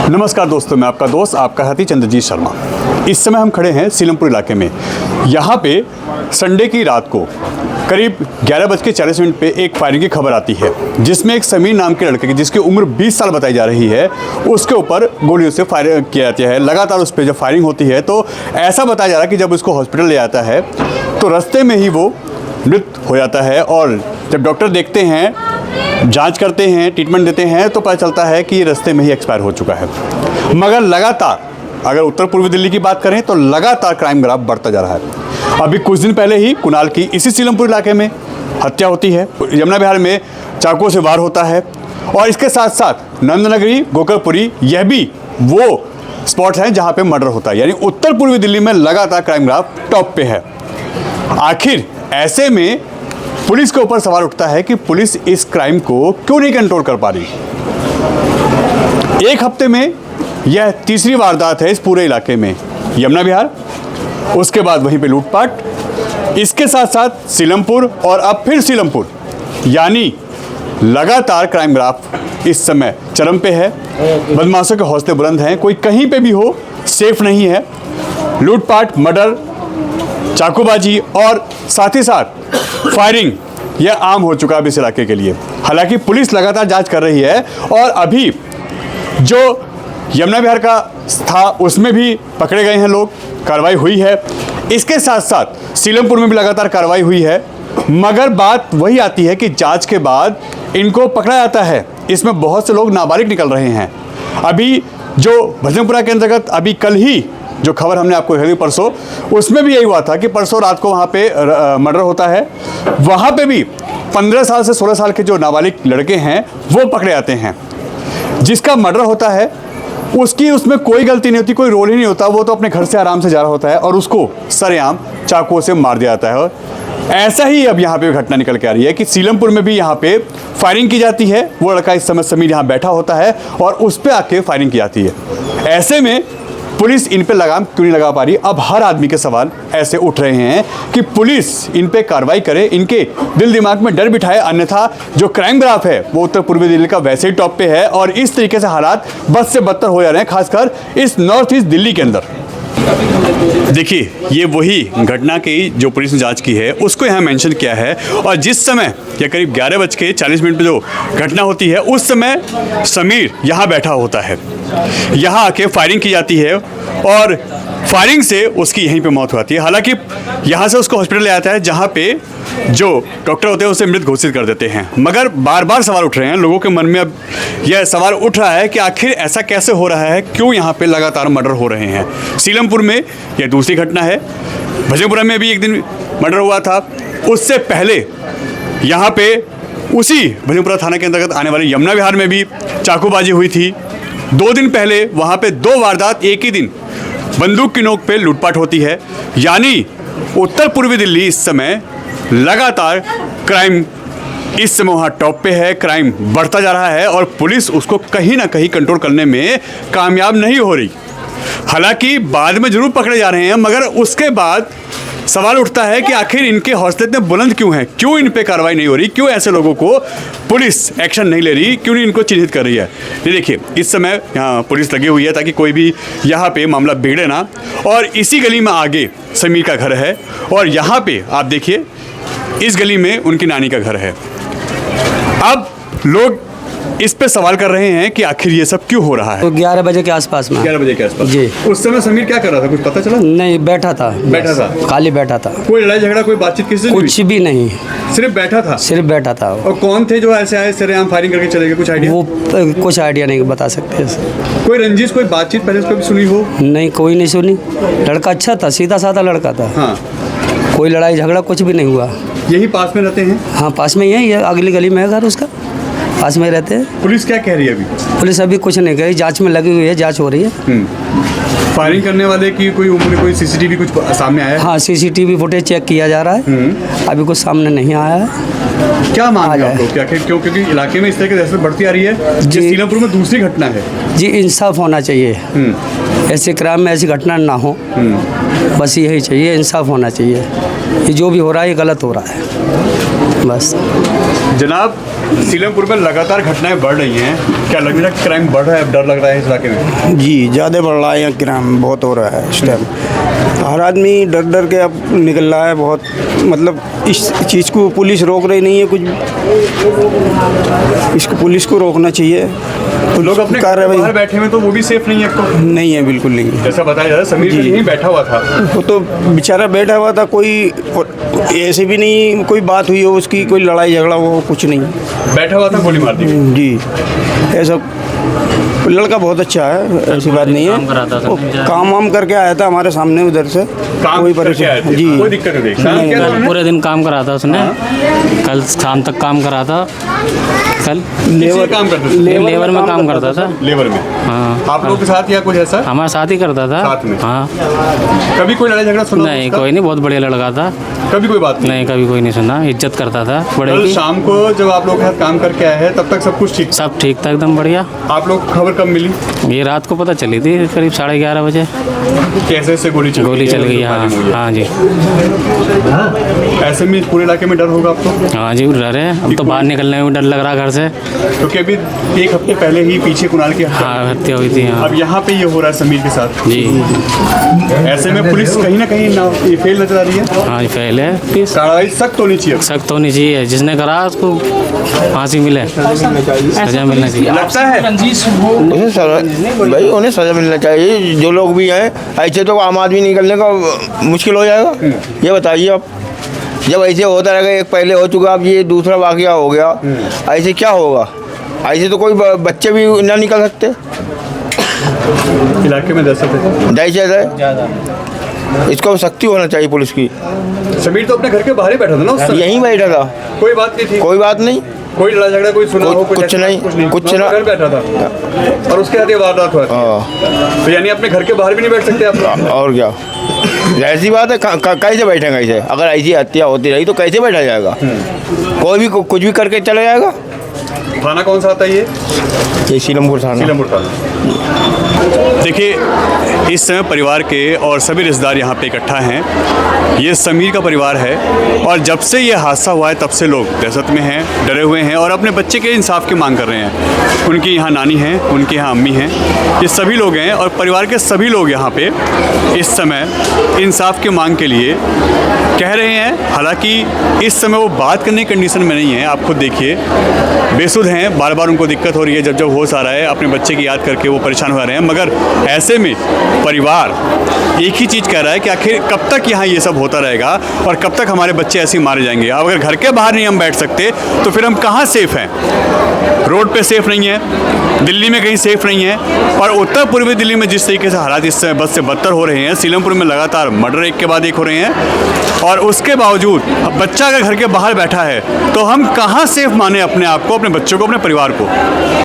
नमस्कार दोस्तों, मैं आपका दोस्त आपका साथी चंद्रजीत शर्मा। इस समय हम खड़े हैं सीलमपुर इलाके में। यहाँ पे संडे की रात को करीब 11:40 पे एक फायरिंग की खबर आती है, जिसमें एक समीर नाम के लड़के की, जिसकी उम्र 20 साल बताई जा रही है, उसके ऊपर गोलियों से फायर किया जाता है। लगातार उस पर जब फायरिंग होती है तो ऐसा बताया जा रहा है कि जब उसको हॉस्पिटल ले जाता है तो रास्ते में ही वो मृत हो जाता है। और जब डॉक्टर देखते हैं, जांच करते हैं, ट्रीटमेंट देते हैं तो पता चलता है कि ये रास्ते में ही एक्सपायर हो चुका है। मगर लगातार अगर उत्तर पूर्वी दिल्ली की बात करें तो लगातार क्राइम ग्राफ बढ़ता जा रहा है। अभी कुछ दिन पहले ही कुणाल की इसी सीलमपुर इलाके में हत्या होती है, यमुना विहार में चाकू से वार होता है, और इसके साथ साथ नंदनगरी, गोकलपुरी, यह भी वो स्पॉट्स हैं जहाँ पे मर्डर होता है। यानी उत्तर पूर्वी दिल्ली में लगातार क्राइम ग्राफ टॉप पे है। आखिर ऐसे में पुलिस के ऊपर सवाल उठता है कि पुलिस इस क्राइम को क्यों नहीं कंट्रोल कर पा रही। एक हफ्ते में यह तीसरी वारदात है इस पूरे इलाके में, यमुना विहार, उसके बाद वहीं पे लूटपाट, इसके साथ साथ सीलमपुर और अब फिर सीलमपुर। यानी लगातार क्राइम ग्राफ इस समय चरम पे है। बदमाशों के हौसले बुलंद हैं, कोई कहीं पे भी हो सेफ नहीं है। लूटपाट, मर्डर, चाकूबाजी और साथ ही साथ फायरिंग, यह आम हो चुका है इस इलाके के लिए। हालांकि पुलिस लगातार जांच कर रही है और अभी जो यमुना विहार का था उसमें भी पकड़े गए हैं लोग, कार्रवाई हुई है। इसके साथ साथ सीलमपुर में भी लगातार कार्रवाई हुई है। मगर बात वही आती है कि जांच के बाद इनको पकड़ा जाता है, इसमें बहुत से लोग नाबालिग निकल रहे हैं। अभी जो भजनपुरा के अंतर्गत अभी कल ही जो खबर हमने आपको दिखाई परसों, उसमें भी यही हुआ था कि परसों रात को वहाँ पे मर्डर होता है। वहाँ पे भी 15 साल से 16 साल के जो नाबालिग लड़के हैं वो पकड़े जाते हैं। जिसका मर्डर होता है उसकी उसमें कोई गलती नहीं होती, कोई रोल ही नहीं होता, वो तो अपने घर से आराम से जा रहा होता है और उसको सरेआम चाकुओं से मार दिया जाता है। और ऐसा ही अब यहाँ पे घटना निकल के आ रही है कि सीलमपुर में भी यहाँ पे फायरिंग की जाती है। वो लड़का इस समय समीर यहाँ बैठा होता है और उस पर आके फायरिंग की जाती है। ऐसे में पुलिस इन पे लगाम क्यों नहीं लगा पा रही? अब हर आदमी के सवाल ऐसे उठ रहे हैं कि पुलिस इन पे कार्रवाई करे, इनके दिल दिमाग में डर बिठाए, अन्यथा जो क्राइम ग्राफ है वो उत्तर पूर्वी दिल्ली का वैसे ही टॉप पे है और इस तरीके से हालात बद से बदतर हो जा रहे हैं, खासकर इस नॉर्थ ईस्ट दिल्ली के अंदर। देखिए, ये वही घटना की जो पुलिस ने जांच की है उसको यहाँ मेंशन किया है। और जिस समय या करीब 11:40 पे जो घटना होती है उस समय समीर यहाँ बैठा होता है। यहाँ आके फायरिंग की जाती है और फायरिंग से उसकी यहीं पे मौत होती है। हालांकि यहाँ से उसको हॉस्पिटल ले जाता है जहाँ पे जो डॉक्टर होते हैं उसे मृत घोषित कर देते हैं। मगर बार बार सवाल उठ रहे हैं लोगों के मन में। अब यह सवाल उठ रहा है कि आखिर ऐसा कैसे हो रहा है, क्यों यहाँ पे लगातार मर्डर हो रहे हैं। सीलमपुर में यह दूसरी घटना है, भजनपुरा में भी एक दिन मर्डर हुआ था, उससे पहले यहाँ पे उसी भजनपुरा थाना के अंतर्गत आने वाले यमुना विहार में भी चाकूबाजी हुई थी। 2 दिन पहले वहाँ पे 2 वारदात एक ही दिन बंदूक की नोक पे लूटपाट होती है। यानी उत्तर पूर्वी दिल्ली इस समय लगातार क्राइम इस समय वहाँ टॉप पे है, क्राइम बढ़ता जा रहा है और पुलिस उसको कहीं ना कहीं कंट्रोल करने में कामयाब नहीं हो रही। हालांकि बाद में जरूर पकड़े जा रहे हैं, मगर उसके बाद सवाल उठता है कि आखिर इनके हौसले इतने बुलंद क्यों हैं, क्यों इन पे कार्रवाई नहीं हो रही, क्यों ऐसे लोगों को पुलिस एक्शन नहीं ले रही, क्यों नहीं इनको चिन्हित कर रही है। ये देखिए, इस समय यहाँ पुलिस लगी हुई है ताकि कोई भी यहाँ पे मामला बिगड़े ना। और इसी गली में आगे समीर का घर है और यहाँ पे आप देखिए इस गली में उनकी नानी का घर है। अब लोग इस पे सवाल कर रहे हैं कि आखिर ये सब क्यों हो रहा है। तो 11 बजे के आसपास में। 11 बजे के आसपास जी। उस समय समीर क्या कर रहा था, कुछ पता चला? नहीं, बैठा था। खाली बैठा था। कोई लड़ाई झगड़ा, कोई बातचीत किसी से? कुछ भी नहीं, सिर्फ बैठा था। सिर्फ बैठा था। और कौन थे जो ऐसे आए सरेआम फायरिंग करके चले गए, कुछ आइडिया? वो कुछ आइडिया नहीं बता सकते। कोई रंजिश, कोई बातचीत पहले से कभी सुनी हो? नहीं, कोई नहीं सुनी। लड़का अच्छा था, सीधा साधा लड़का था। हाँ। कोई लड़ाई झगड़ा कुछ भी नहीं हुआ। यही पास में रहते हैं? हाँ, पास में ही है, अगली गली में है घर उसका, पास में रहते हैं। पुलिस क्या कह रही है अभी? पुलिस अभी कुछ नहीं कह रही, जांच में लगी हुई है, जांच हो रही है। फायरिंग करने वाले की कोई उम्र, कोई सीसीटीवी कुछ सामने आया है? हाँ, सीसीटीवी फुटेज चेक किया जा रहा है, अभी कुछ सामने नहीं आया है। क्या मान रहे हैं आप लोग, क्या क्योंकि इलाके में इस तरह की दहशत बढ़ती आ रही है जी। सीलमपुर में दूसरी घटना है जी। इंसाफ होना चाहिए, ऐसे क्राइम में ऐसी घटना ना हो, बस यही चाहिए, इंसाफ होना चाहिए। ये जो भी हो रहा है ये गलत हो रहा है बस। जनाब, सीलमपुर में लगातार घटनाएं बढ़ रही हैं, क्या लग रहा है क्राइम बढ़ रहा है, डर लग रहा है इस इलाके में? जी ज़्यादा बढ़ रहा है, यहाँ क्राइम बहुत हो रहा है इस टाइम। हर आदमी डर डर के अब निकल रहा है बहुत, मतलब इस चीज़ को पुलिस रोक रही नहीं है कुछ, इसको पुलिस को रोकना चाहिए। लोग अपने घर बाहर बैठे हुए तो वो भी सेफ नहीं है तो? नहीं है, बिल्कुल नहीं है। जैसा बताया जा रहा है समीर जी। यहीं बैठा हुआ था, वो तो बेचारा बैठा हुआ था, कोई ऐसे भी नहीं कोई बात हुई हो उसकी, कोई लड़ाई झगड़ा वो कुछ नहीं, बैठा हुआ था, गोली मार दी गई। जी। ऐसा लड़का बहुत अच्छा है, ऐसी बात नहीं है। वो काम वाम करके आया था हमारे सामने उधर से, काम कोई करके आए थे, परेशानी जी कोई दिक्कत नहीं। काम नहीं, किया था नहीं। उन्होंने? पूरे दिन काम करा था उसने, कल शाम तक काम करा था। कल लेबर काम करते थे? लेबर में काम करता था। लेबर में? हाँ, आप लोगों के साथ या कुछ ऐसा? हमारे साथ ही करता था। साथ में? हाँ, कभी कोई लड़ाई झगड़ा सुना नहीं उसका? कोई नहीं, बहुत बढ़िया लड़का था। कभी कोई बात नहीं? नहीं, कभी कोई नहीं सुना, इज्जत करता था बड़े कल की। शाम को जब आप लोग के साथ काम करके आए हैं तब तक सब कुछ ठीक था? सब ठीक था, एकदम बढ़िया। आप लोग को खबर कब मिली? ये रात को पता चली थी करीब 11:30 बजे, कैसे से गोली चल गोली चल गई। हाँ हाँ जी, ऐसे में पूरे इलाके में डर होगा आपको? हाँ जी, डर है। अब तो बाहर निकलने में डर लग रहा घर से। क्योंकि अभी एक हफ्ते पहले ही पीछे कुणाल की हत्या हाँ, हत्या हुई थी। हाँ अब यहाँ पे ये हो रहा है समीर के साथ। जी, ऐसे में पुलिस कहीं ना कहीं ये फेल नजर आ रही है। हाँ जी, फेल है। प्लीज कार्रवाई सख्त होनी चाहिए। सख्त होनी चाहिए, जिसने करा उसको फांसी मिले, सजा मिलना चाहिए। लगता है उन्हें सजा, भाई उन्हें सजा मिलना चाहिए। जो लोग भी हैं ऐसे तो आम आदमी निकलने का मुश्किल हो जाएगा। ये बताइए आप, जब ऐसे होता रहेगा, एक पहले हो चुका, अब ये दूसरा वाकया हो गया, ऐसे क्या होगा? ऐसे तो कोई बच्चे भी ना निकल सकते। इलाके में दहशत है। दहशत है, इसको सख्ती होना चाहिए पुलिस की। समीर तो अपने घर के बाहर ही बैठा था ना उस समय? यहीं बैठा था, कोई बात नहीं थी? कोई बात नहीं, कोई लड़ाई झगड़ा कोई सुना हो? कुछ ऐसा नहीं, कुछ वो ना। घर बैठा था और उसके साथ ये वारदात हुआ। हाँ। तो यानी अपने घर के बाहर भी नहीं बैठ सकते आप? और क्या, ऐसी बात है, कैसे बैठेंगे ऐसे? अगर ऐसी हत्या होती रही तो कैसे बैठा जाएगा? कोई भी कुछ भी करके चला जाएगा। थाना कौन सा आता है ये सीलमपुर थाना। सीलमपुर थाना। देखिए, इस समय परिवार के और सभी रिश्तेदार यहाँ पे इकट्ठा हैं। ये समीर का परिवार है और जब से ये हादसा हुआ है तब से लोग दहशत में हैं, डरे हुए हैं और अपने बच्चे के इंसाफ की मांग कर रहे हैं। उनकी यहाँ नानी हैं, उनके यहाँ अम्मी हैं, ये सभी लोग हैं और परिवार के सभी लोग यहाँ पे इस समय इंसाफ की मांग के लिए कह रहे हैं। हालांकि इस समय वो बात करने की कंडीशन में नहीं है। आप खुद देखिए, बेसुध हैं, बार बार उनको दिक्कत हो रही है। जब जब होश आ रहा है अपने बच्चे की याद करके वो परेशान हो रहे हैं। मगर ऐसे में परिवार एक ही चीज़ कह रहा है कि आखिर कब तक यहाँ ये सब होता रहेगा और कब तक हमारे बच्चे ऐसे ही मारे जाएंगे। अब अगर घर के बाहर नहीं हम बैठ सकते तो फिर हम कहाँ सेफ़ हैं? रोड पे सेफ़ नहीं है, दिल्ली में कहीं सेफ़ नहीं है और उत्तर पूर्वी दिल्ली में जिस तरीके से हालात इस समय बद से बदतर हो रहे हैं, सीलमपुर में लगातार मर्डर एक के बाद एक हो रहे हैं और उसके बावजूद अब बच्चा अगर घर के बाहर बैठा है तो हम कहाँ सेफ़ माने अपने आप को, अपने बच्चों को, अपने परिवार को?